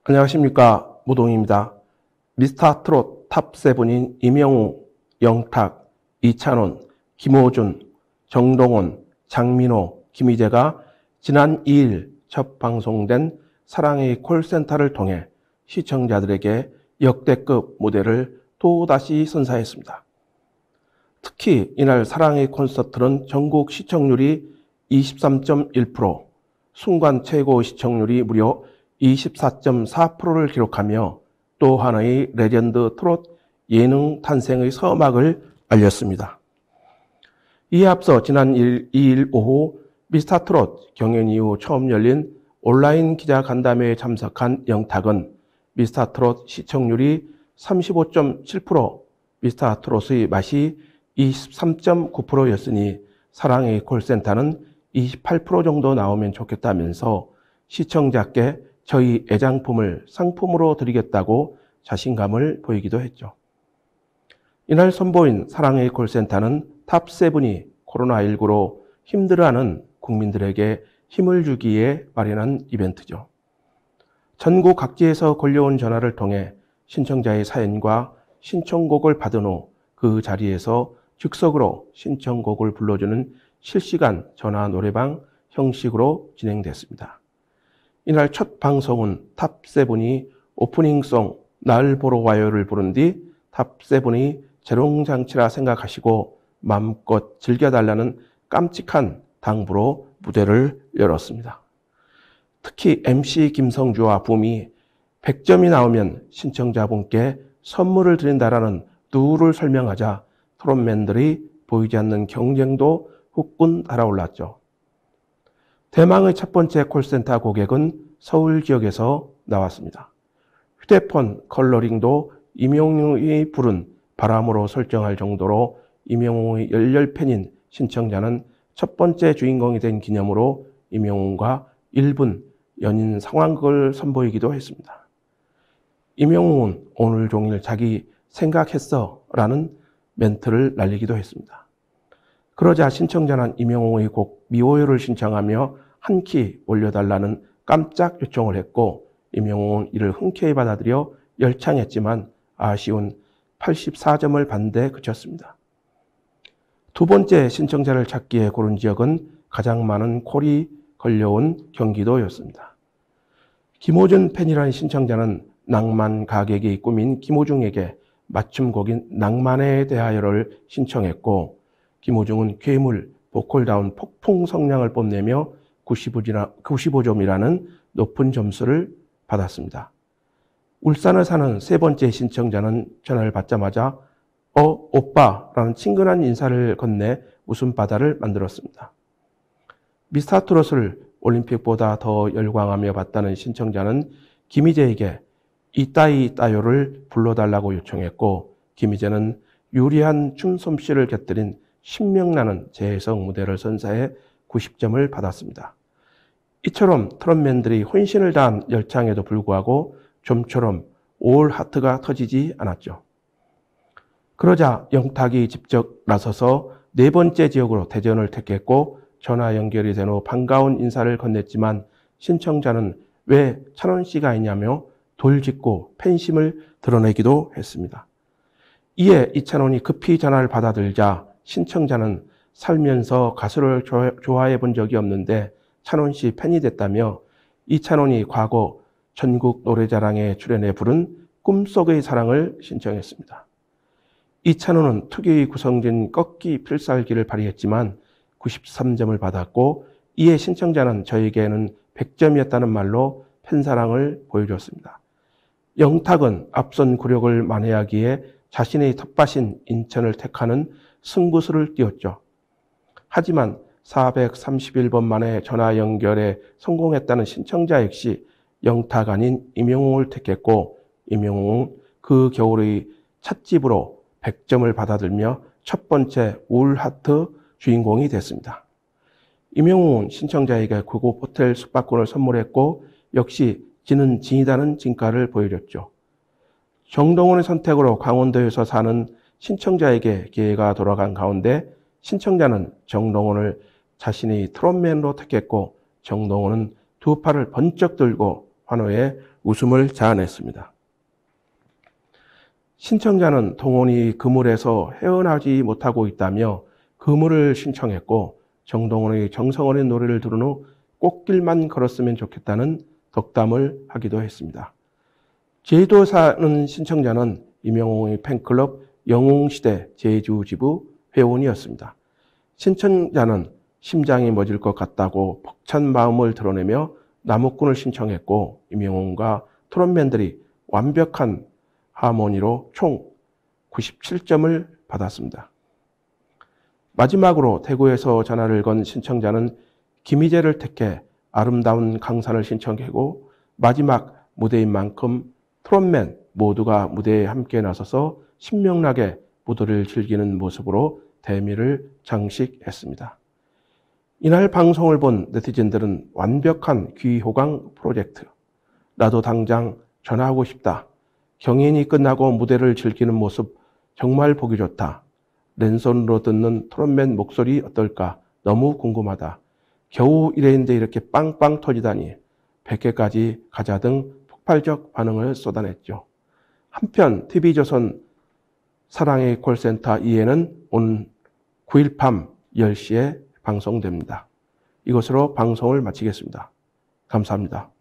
안녕하십니까, 무동입니다. 미스터트롯 탑7인 임영웅, 영탁, 이찬원, 김호준, 정동원, 장민호, 김희재가 지난 2일 첫 방송된 사랑의 콜센터를 통해 시청자들에게 역대급 무대를 또다시 선사했습니다. 특히 이날 사랑의 콘서트는 전국 시청률이 23.1%, 순간 최고 시청률이 무려 24.4%를 기록하며 또 하나의 레전드 트롯 예능 탄생의 서막을 알렸습니다. 이에 앞서 지난 2일 오후 미스터트롯 경연 이후 처음 열린 온라인 기자 간담회에 참석한 영탁은 미스터트롯 시청률이 35.7%, 미스터트롯의 맛이 23.9%였으니 사랑의 콜센터는 28% 정도 나오면 좋겠다면서 시청자께 저희 애장품을 상품으로 드리겠다고 자신감을 보이기도 했죠. 이날 선보인 사랑의 콜센터는 탑7이 코로나19로 힘들어하는 국민들에게 힘을 주기에 마련한 이벤트죠. 전국 각지에서 걸려온 전화를 통해 신청자의 사연과 신청곡을 받은 후 그 자리에서 즉석으로 신청곡을 불러주는 실시간 전화 노래방 형식으로 진행됐습니다. 이날 첫 방송은 탑7이 오프닝송 날 보러 와요를 부른 뒤 탑7이 재롱장치라 생각하시고 마음껏 즐겨달라는 깜찍한 당부로 무대를 열었습니다. 특히 MC 김성주와 붐이 100점이 나오면 신청자분께 선물을 드린다라는 룰을 설명하자 트롯맨들이 보이지 않는 경쟁도 후끈 달아올랐죠. 대망의 첫 번째 콜센터 고객은 서울 지역에서 나왔습니다. 휴대폰 컬러링도 임영웅이 부른 바람으로 설정할 정도로 임영웅의 열렬팬인 신청자는 첫 번째 주인공이 된 기념으로 임영웅과 1분 연인 상황극을 선보이기도 했습니다. 임영웅은 오늘 종일 자기 생각했어 라는 멘트를 날리기도 했습니다. 그러자 신청자는 임영웅의 곡 미워요를 신청하며 한 키 올려달라는 깜짝 요청을 했고 임영웅은 이를 흔쾌히 받아들여 열창했지만 아쉬운 84점을 받는 데 그쳤습니다. 두 번째 신청자를 찾기에 고른 지역은 가장 많은 콜이 걸려온 경기도였습니다. 김호준 팬이라는 신청자는 낭만 가객이 꾸민 김호중에게 맞춤곡인 낭만에 대하여를 신청했고 김호중은 괴물, 보컬다운 폭풍 성량을 뽐내며 95점이라는 높은 점수를 받았습니다. 울산을 사는 세 번째 신청자는 전화를 받자마자 오빠라는 친근한 인사를 건네 웃음바다를 만들었습니다. 미스터트롯을 올림픽보다 더 열광하며 봤다는 신청자는 김희재에게 이따이 따요를 불러달라고 요청했고 김희재는 유리한 춤솜씨를 곁들인 신명나는 재해석 무대를 선사해 90점을 받았습니다. 이처럼 트롯맨들이 혼신을 다한 열창에도 불구하고 좀처럼 올 하트가 터지지 않았죠. 그러자 영탁이 직접 나서서 네 번째 지역으로 대전을 택했고 전화 연결이 된 후 반가운 인사를 건넸지만 신청자는 왜 찬원 씨가 있냐며 돌직구 팬심을 드러내기도 했습니다. 이에 이찬원이 급히 전화를 받아들자 신청자는 살면서 가수를 좋아해 본 적이 없는데 찬원 씨 팬이 됐다며 이찬원이 과거 전국 노래자랑에 출연해 부른 꿈속의 사랑을 신청했습니다. 이찬원은 특유의 구성진 꺾기 필살기를 발휘했지만 93점을 받았고 이에 신청자는 저에게는 100점이었다는 말로 팬사랑을 보여줬습니다. 영탁은 앞선 굴욕을 만회하기에 자신의 텃밭인 인천을 택하는 승부수를 띄웠죠. 하지만 431번 만에 전화 연결에 성공했다는 신청자 역시 영탁 아닌 임영웅을 택했고 임영웅은 그 겨울의 찻집으로 100점을 받아들며 첫 번째 울 하트 주인공이 됐습니다. 임영웅은 신청자에게 고급 호텔 숙박권을 선물했고 역시 지는 진이다는 진가를 보여줬죠. 정동원의 선택으로 강원도에서 사는 신청자에게 기회가 돌아간 가운데 신청자는 정동원을 자신의 트롯맨으로 택했고 정동원은 두 팔을 번쩍 들고 환호에 웃음을 자아냈습니다. 신청자는 동원이 그물에서 헤어나지 못하고 있다며 그물을 신청했고 정동원의 정성어린 노래를 들은 후 꽃길만 걸었으면 좋겠다는 덕담을 하기도 했습니다. 제주도 사는 신청자는 임영웅의 팬클럽 영웅시대 제주지부 회원이었습니다. 신청자는 심장이 멎을 것 같다고 벅찬 마음을 드러내며 나무꾼을 신청했고 임영웅과 트롯맨들이 완벽한 하모니로 총 97점을 받았습니다. 마지막으로 대구에서 전화를 건 신청자는 김희재를 택해 아름다운 강산을 신청했고 마지막 무대인 만큼 트롯맨 모두가 무대에 함께 나서서 신명나게 무도를 즐기는 모습으로 대미를 장식했습니다. 이날 방송을 본 네티즌들은 완벽한 귀호강 프로젝트, 나도 당장 전화하고 싶다, 경연이 끝나고 무대를 즐기는 모습 정말 보기 좋다, 랜선으로 듣는 트롯맨 목소리 어떨까 너무 궁금하다, 겨우 이랬는데 이렇게 빵빵 터지다니 100개까지 가자 등 폭발적 반응을 쏟아냈죠. 한편 TV조선 사랑의 콜센터 2회는 오는 9일 밤 10시에 방송됩니다. 이것으로 방송을 마치겠습니다. 감사합니다.